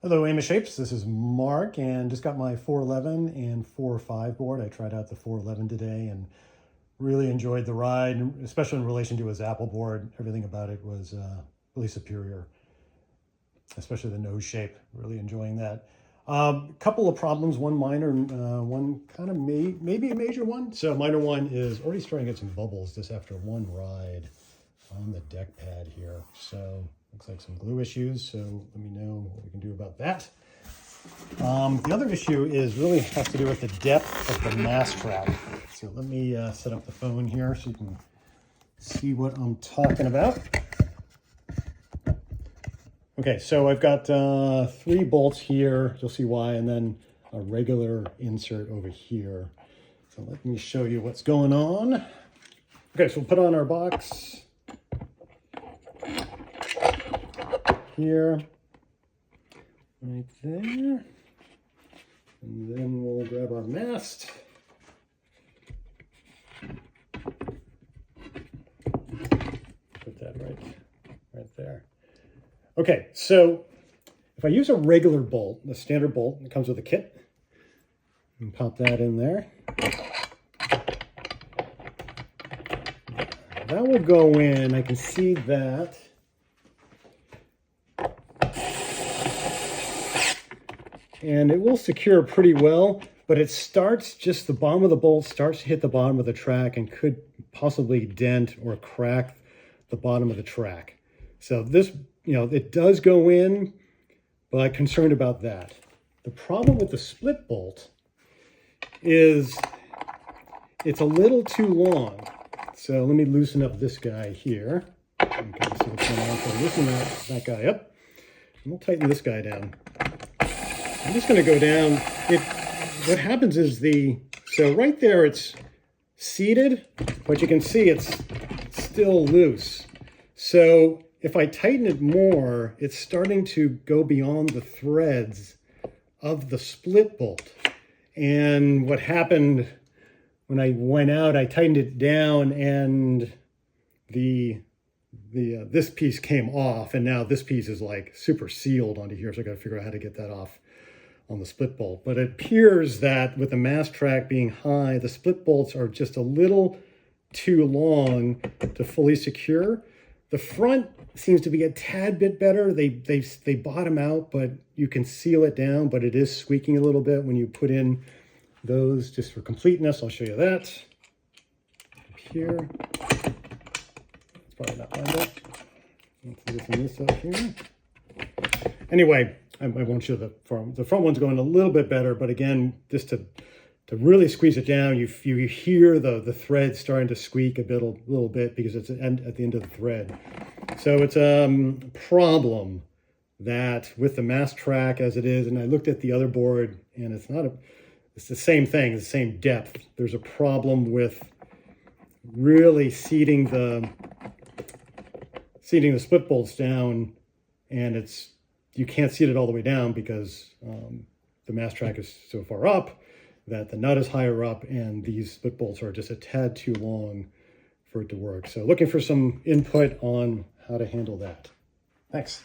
Hello, Amos Shapes. This is Mark, and just got my 411 and 4.5 board. I tried out the 411 today and really enjoyed the ride, especially in relation to his Apple board. Everything about it was really superior, especially the nose shape. Really enjoying that. Couple of problems, one minor, one kind of maybe a major one. So minor one is already starting to get some bubbles just after one ride on the deck pad here. So looks like some glue issues, so let me know what we can do about that. The other issue is really has to do with the depth of the mast track. So let me set up the phone here so you can see what I'm talking about. Okay, so I've got 3 bolts here, you'll see why, and then a regular insert over here. So let me show you what's going on. Okay, so we'll put on our box here, right there, and then we'll grab our mast. Put that right there. Okay, so if I use a regular bolt, the standard bolt that comes with a kit, and pop that in there, that will go in. I can see that. And it will secure pretty well, but it starts, just the bottom of the bolt starts to hit the bottom of the track and could possibly dent or crack the bottom of the track. So this, it does go in, but I'm concerned about that. The problem with the split bolt is it's a little too long. So let me loosen up this guy here. You can see what's going on. So loosen that guy up, and we'll tighten this guy down. I'm just going to go down. What happens is so right there it's seated, but you can see it's still loose. So if I tighten it more, it's starting to go beyond the threads of the split bolt. And what happened when I went out, I tightened it down and this piece came off, and now this piece is like super sealed onto here. So I got to figure out how to get that off on the split bolt. But it appears that with the mast track being high, the split bolts are just a little too long to fully secure. The front seems to be a tad bit better. They bottom out, but you can seal it down, but it is squeaking a little bit when you put in those. Just for completeness, I'll show you that. Up here. It's probably not lined up. Let's loosen this up here. Anyway, I won't show the front. The front one's going a little bit better, but again, just to really squeeze it down, you hear the thread starting to squeak a little bit because it's at the end of the thread. So it's a problem that with the mast track as it is, and I looked at the other board, and it's the same thing, the same depth. There's a problem with really seating the split bolts down, and you can't seat it all the way down because the mast track is so far up that the nut is higher up, and these split bolts are just a tad too long for it to work. So looking for some input on how to handle that. Thanks.